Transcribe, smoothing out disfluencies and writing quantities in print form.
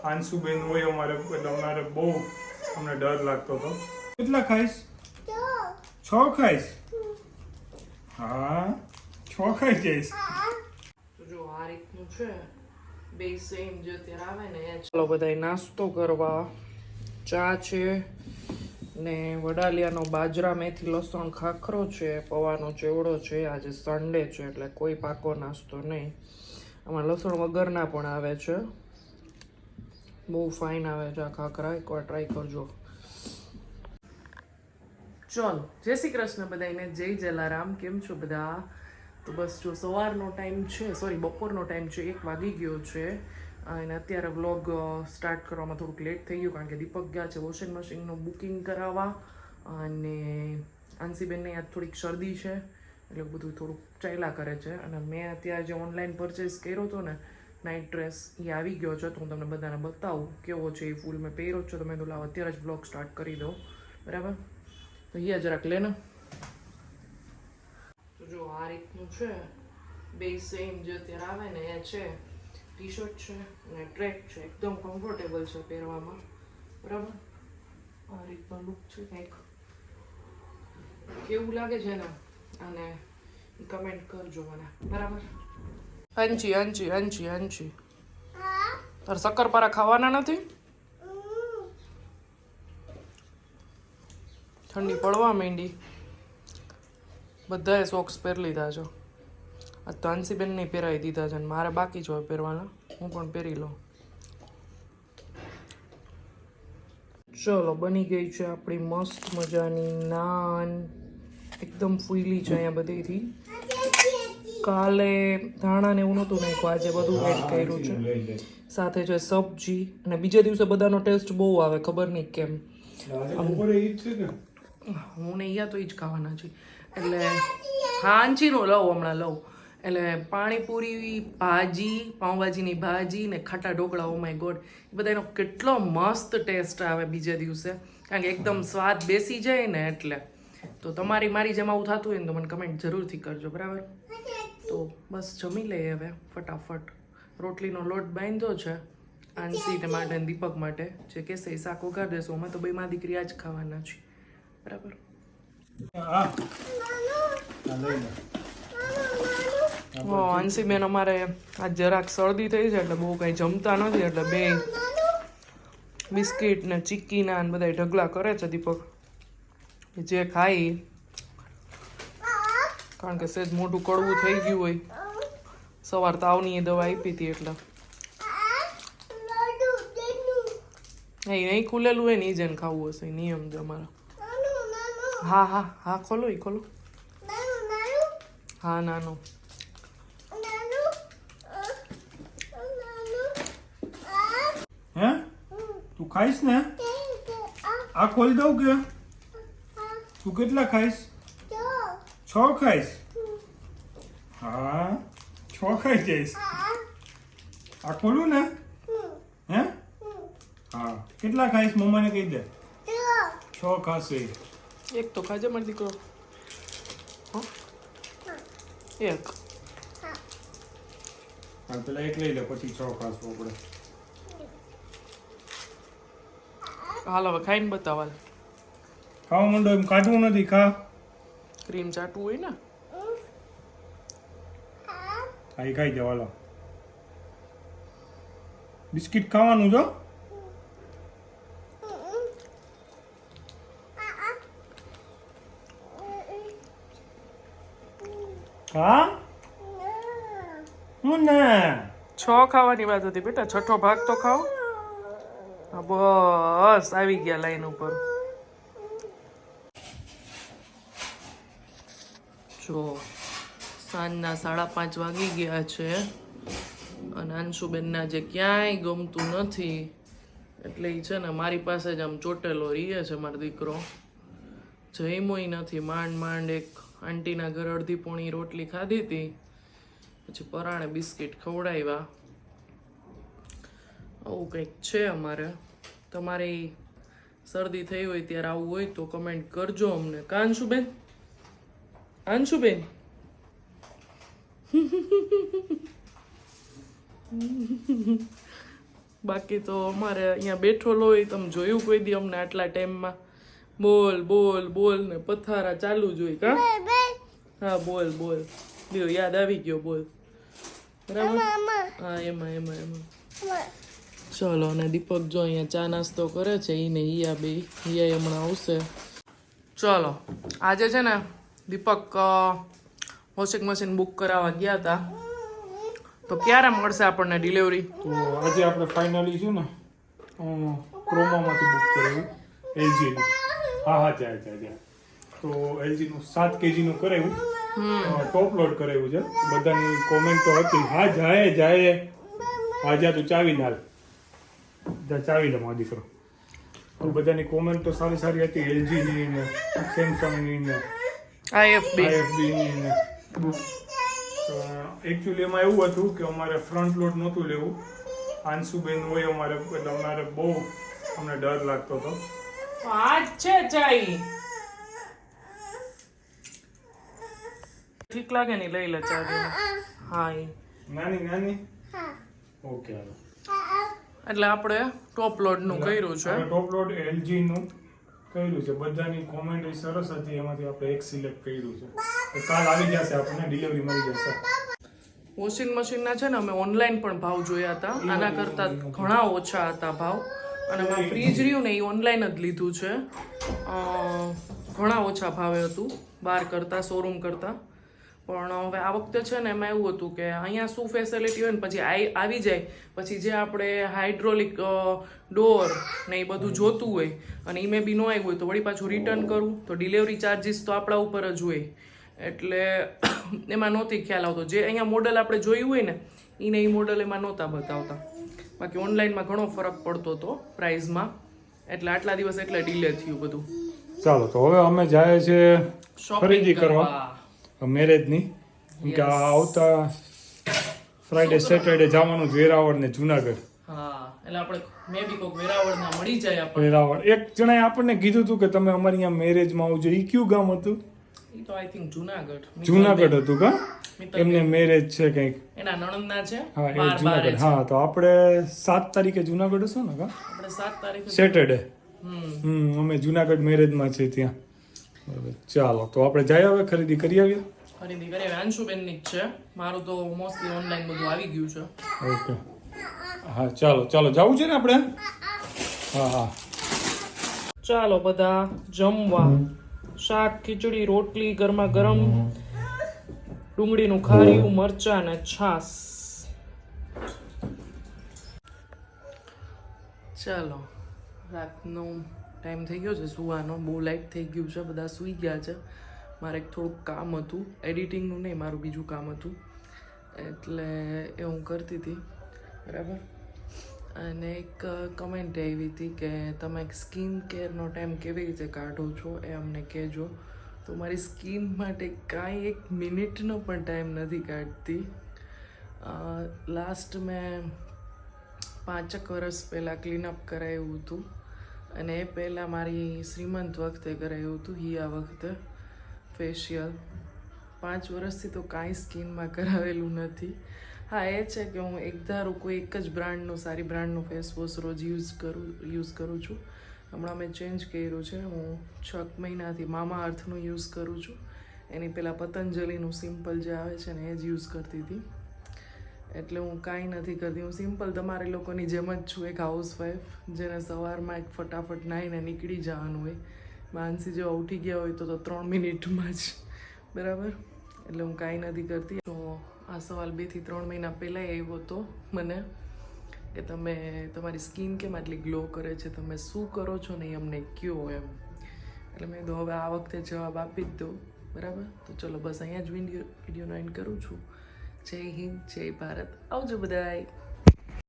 આંશુબેન હોય અમારે એટલે અમારે બહુ અમને ડર લાગતો હતો. કેટલા ખાઈશ? 6 ખાઈશ. હા 6 ખાઈ જઈશ. તો જો આ રીતનું છે, બે સેમ જે અત્યારે આવે ને એ. ચાલો બધા નાસ્તો કરવા. ચા છે ને વડાલિયાનો બાજરા મેથી લસણ ખાખરો છે, પૌવાનો ચેવડો છે. આજે સન્ડે છે એટલે કોઈ પાકો નાસ્તો નહીં. આમાં લસણ વગરના પણ આવે છે, બહુ ફાઇન આવે છે આ ખાખરા. એકવાર ટ્રાય કરજો. ચલો, જય શ્રી કૃષ્ણ બધાને, જય જલારામ. કેમ છો બધા? તો બસ જો સવારનો ટાઈમ છે, સોરી બપોરનો ટાઈમ છે, 1 વાગી ગયો છે અને અત્યારે વ્લોગ સ્ટાર્ટ કરવામાં થોડુંક લેટ થઈ ગયું કારણ કે દીપક ગયા છે વોશિંગ મશીનનું બુકિંગ કરાવવા અને આંસીબેનને યાદ થોડીક શરદી છે એટલે બધું થોડુંક ચાલ્યા કરે છે. અને મેં અત્યારે જે ઓનલાઈન પરચેસ કર્યો હતો ને નાઇટ ડ્રેસ, એ આવી ગયો છે. તો હું તમને બધાને બતાવું કેવો છે. એ ફૂલ મેં પહેર્યો છે, તો મેં તો લાવ અત્યારે જ વ્લોગ સ્ટાર્ટ કરી દઉં, બરાબર? તો અહીંયા જરાક લે ને. તો જો આ રીતનું છે, બે સેમ જે અત્યારે આવે ને એ છે. ટી શર્ટ છે અને ટ્રેક છે, એકદમ કમ્ફર્ટેબલ છે પહેરવામાં, બરાબર? આ રીતનો લુક છે કંઈક. કેવું લાગે છે ને અને કમેન્ટ કરજો મને, બરાબર? અંચી અંચી અંચી અંચી, તારે શક્કરપારા ખાવાના નથી? ઠંડી પડવા માંડી, બધાએ સોક્સ પહેરી લીધા છે. આ તો આંસીબેન નહીં પહેરાવી દીધા છે, મારે બાકી છે પહેરવાના. હું પણ પહેરી લઉં. ચલો, બની ગઈ છે આપણી મસ્ત મજાની નાન. એકદમ ફૂલી છે અહીંયા બધેથી. કાલે ધાણા ને એવું નહોતું નાખ્યું, આજે બધું એડ કર્યું છે. સાથે છે સબ્જી. અને બીજા દિવસે બધાનો ટેસ્ટ બહુ આવે, ખબર નહીં કેમ. હું ને યા તો એ જ ખાવાના છે એટલે હાંચીનું લઉં હમણાં લઉં. એટલે પાણીપુરી, ભાજી, પાઉંભાજીની ભાજી ને ખાટા ઢોકળા, ઓ માય ગોડ, એ બધાનો કેટલો મસ્ત ટેસ્ટ આવે બીજા દિવસે, કારણ કે એકદમ સ્વાદ બેસી જાય ને એટલે. તો તમારી મારી જેમ આવું થતું હોય ને તો મને કમેન્ટ જરૂરથી કરજો, બરાબર? તો બસ જમી લઈએ હવે ફટાફટ. રોટલીનો લોટ બાંધ્યો છે આંસી માટે અને દીપક માટે, જે કહેશે એ શાક વઘાર દેશું. અમે તો બે માં દીકરી આ જ ખાવાના છીએ, બરાબર? આંસીબેન અમારે આજ જરાક શરદી થઈ છે એટલે બહુ કંઈ જમતા નથી, એટલે બે બિસ્કિટ ને ચીક્કીના ને બધા ઢગલા કરે છે. દીપક જે ખાઈ, કારણ કે સેજ મોટું કડવું થઈ ગયું હોય, સવાર તાવની દવા આપી હતી એટલે. નહીં ખુલેલું હોય ને એ જેને ખાવું હશે, નિયમ છે અમારા. હા હા હા, ખોલો એ ખોલો. હા નાનો. હે તું ખાઈશ ને? આ ખોલી દઉં કે? તું કેટલા ખાઈશ? 6 ખાઈશ. હા 6 ખાઈ જઈશ. આ ખોલું ને? હે હા, કેટલા ખાઈશ મમ્માને કહી દે. 6 ખાશે. એક તો ખાજે મારો દીકરો. એક પેલા એક લઈ લે, પછી 6 ખાશું આપણે. હાલ હવે ખાઈને બતાવાલ. ખાવા માંડો, એમ કાઢવું નથી. ખા. ક્રીમ ચાટવું હોય ને. ખાઈ જાવ. હાલો, બિસ્કિટ ખાવાનું જો. હા હું ના 6 ખાવાની વાત હતી બેટા, 6ઠો ભાગ તો ખાઓ. હા બસ આવી ગયા લાઈન ઉપર. જો સાંજના 5:30 વાગી ગયા છે અને અંશુબેનને આજે ક્યાંય ગમતું નથી એટલે એ છે ને મારી પાસે જ આમ ચોટેલો રહીએ છે. મારો દીકરો જમ્યોય નથી, માંડ એક આંટીના ઘર અડધી પોણી રોટલી ખાધી હતી, પછી પરાણે બિસ્કિટ ખવડાવ્યા. આવું કંઈક છે અમારે. તમારે શરદી થઈ હોય ત્યારે આવું હોય તો કમેન્ટ કરજો અમને. કા અંશુબેન? અંશુબેન બાકી તો અમારે અહીંયા બેઠો હોય તમે જોયું કોઈ દી અમને આટલા ટાઈમમાં બોલ બોલ બોલ ને પથારા ચાલુ જ હોય કા હા બોલ બોલ લ્યો યાદ આવી ગયો બોલ બરાબર હા એમાં એમાં એમાં ચલો અને દીપક જો અહીંયા ચા નાસ્તો કરે છે ઈને હિયા બે હિયા હમણાં આવશે ચલો આજે છે ને દીપક વોશિંગ મશીન બુક કરાવવા ગયા હતા તો ક્યારે મળશે આપણને ડિલિવરી તો આજે આપણે ફાઇનલી છે ને ક્રોમામાંથી બુક કરાવ્યું એલજીનું હા ત્યાં તો એલજીનું 7 kgનું કરાવ્યું ટોપ લોડ કરાવ્યું છે બધાની કોમેન્ટ તો હતી હા જાય હા જા તું ચાવી નાલ જા ચાવી લે મારો દીકરો તો બધાની કોમેન્ટ તો સારી હતી એલજીની ને સેમસંગની ને આઈએફબીની ને એકચ્યુઅલી એમાં એવું હતું કે અમારે ફ્રન્ટ લોડ નહોતું લેવું આંશુબેન હોય અમારે એટલે અમારે બહુ અમને ડર લાગતો હતો આજ છે ચાઈ ઠીક લાગે ને લઈ લે ચાવી હા નાની ઓકે હાલો એટલે આપણે ટોપ લોડ નું કર્યું છે ટોપ લોડ એલજી નું કર્યું છે બધાની કોમેન્ટ એ સરસ હતી એમાંથી આપણે એક સિલેક્ટ કર્યું છે કાલ આવી જશે આપણને ડિલિવરી મળી જશે વોશિંગ મશીનના છે ને અમે ઓનલાઈન પણ ભાવ જોયા હતા આના કરતાં ઘણા ઓછા હતા ભાવ અને મેં ફ્રીજ રહ્યું ને એ ઓનલાઈન જ લીધું છે ઘણા ઓછા ભાવે હતું બહાર કરતાં શોરૂમ કરતાં પણ હવે આ વખતે છે ને એમાં એવું હતું કે અહીંયા શું ફેસિલિટી હોય ને પછી આવી જાય પછી જે આપણે હાઇડ્રોલિક ડોર ને એ બધું જોતું હોય અને એ મેં બી ન આવ્યું હોય તો વળી પાછું રિટર્ન કરું તો ડિલિવરી ચાર્જિસ તો આપણા ઉપર જ હોય એટલે એમાં નહોતી ખ્યાલ આવતો જે અહીંયા મોડલ આપણે જોયું હોય ને એને એ મોડલ એમાં નહોતા બતાવતા બાકી ઓનલાઈનમાં ઘણો ફરક પડતો હતો પ્રાઇઝમાં એટલે આટલા દિવસ એટલે ડીલે થયું બધું ચાલો તો હવે અમે જાય છે ખરીદી કરવા મેરેજની કે આવતા ફ્રાઈડે સેટરડે જવાનું વેરાવળ ને જુનાગઢ હા એટલે આપણે મે બી કોક વેરાવળના મળી જાય આપણે વેરાવળ એક જણાએ આપણને કીધું હતું કે તમે અમારી અહીંયા મેરેજમાં આવજો ઈ કયું ગામ હતું ઈ તો આઈ થિંક જુનાગઢ હતું કા એમને મેરેજ છે કંઈક એના નણંદના છે હા એ જુનાગઢ હા તો આપણે 7 તારીખે જુનાગઢ હશો ને કા આપણે 7 તારીખે સેટરડે અમે જુનાગઢ મેરેજમાં છે ત્યાં બરાબર ચાલો તો આપણે જઈ હવે ખરીદી કરી આવીએ ખરીદી કરી આવી અંશુબેનની જ છે મારું તો મોસ્ટલી ઓનલાઈન બધું આવી ગયું છે ઓકે હા ચાલો જવું છે ને આપણે હા ચાલો બધા જમવા શાક ખીચડી રોટલી ગરમા ગરમ ડુંગળીનું ખારીયું મરચાં ને છાસ ચાલો રાતનો ટાઈમ થઈ ગયો છે સુવાનો બહુ લાઈટ થઈ ગયું છે બધા સૂઈ ગયા છે મારે એક થોડુંક કામ હતું એડિટિંગનું નહીં મારું બીજું કામ હતું એટલે એ હું કરતી હતી બરાબર અને એક કમેન્ટ આવી હતી કે તમે સ્કિન કેરનો ટાઈમ કેવી રીતે કાઢો છો એ અમને કહેજો તો મારી સ્કિન માટે કાંઈ 1 મિનિટનો પણ ટાઈમ નથી કાઢતી લાસ્ટ મેં 5 વર્ષ પહેલાં ક્લીનઅપ કરાવ્યું હતું અને એ પહેલાં મારી શ્રીમંત વખતે કરાવ્યું હતું આ વખતે ફેશિયલ 5 વર્ષથી તો કાંઈ સ્કિનમાં કરાવેલું નથી હા એ છે કે હું કોઈ એક જ બ્રાન્ડનું સારી બ્રાન્ડનું ફેસ વોશ રોજ યુઝ કરું છું હમણાં મેં ચેન્જ કર્યું છે હું 6 મહિનાથી મામા અર્થનું યુઝ કરું છું એની પહેલાં પતંજલિનું સિમ્પલ જે આવે છે ને એ જ યુઝ કરતી હતી એટલે હું કાંઈ નથી કરતી હું સિમ્પલ તમારે લોકોની જેમ જ છું એક હાઉસવાઈફ જેને સવારમાં એક ફટાફટ નાહીને નીકળી જવાનું હોય માનસી જેવા ઉઠી ગયા હોય તો 3 મિનિટમાં જ બરાબર એટલે હું કાંઈ નથી કરતી તો આ સવાલ 2 થી 3 મહિના પહેલાં આવ્યો હતો મને કે તમે તમારી સ્કિન કેમ આટલી ગ્લો કરે છે તમે શું કરો છો ને એ અમને કહો એમ એટલે મેં તો હવે આ વખતે જવાબ આપી જ દઉં બરાબર તો ચલો બસ અહીંયા જ વિડીયોનો એન્ડ કરું છું જય હિન્દ જય ભારત આવજો બધાય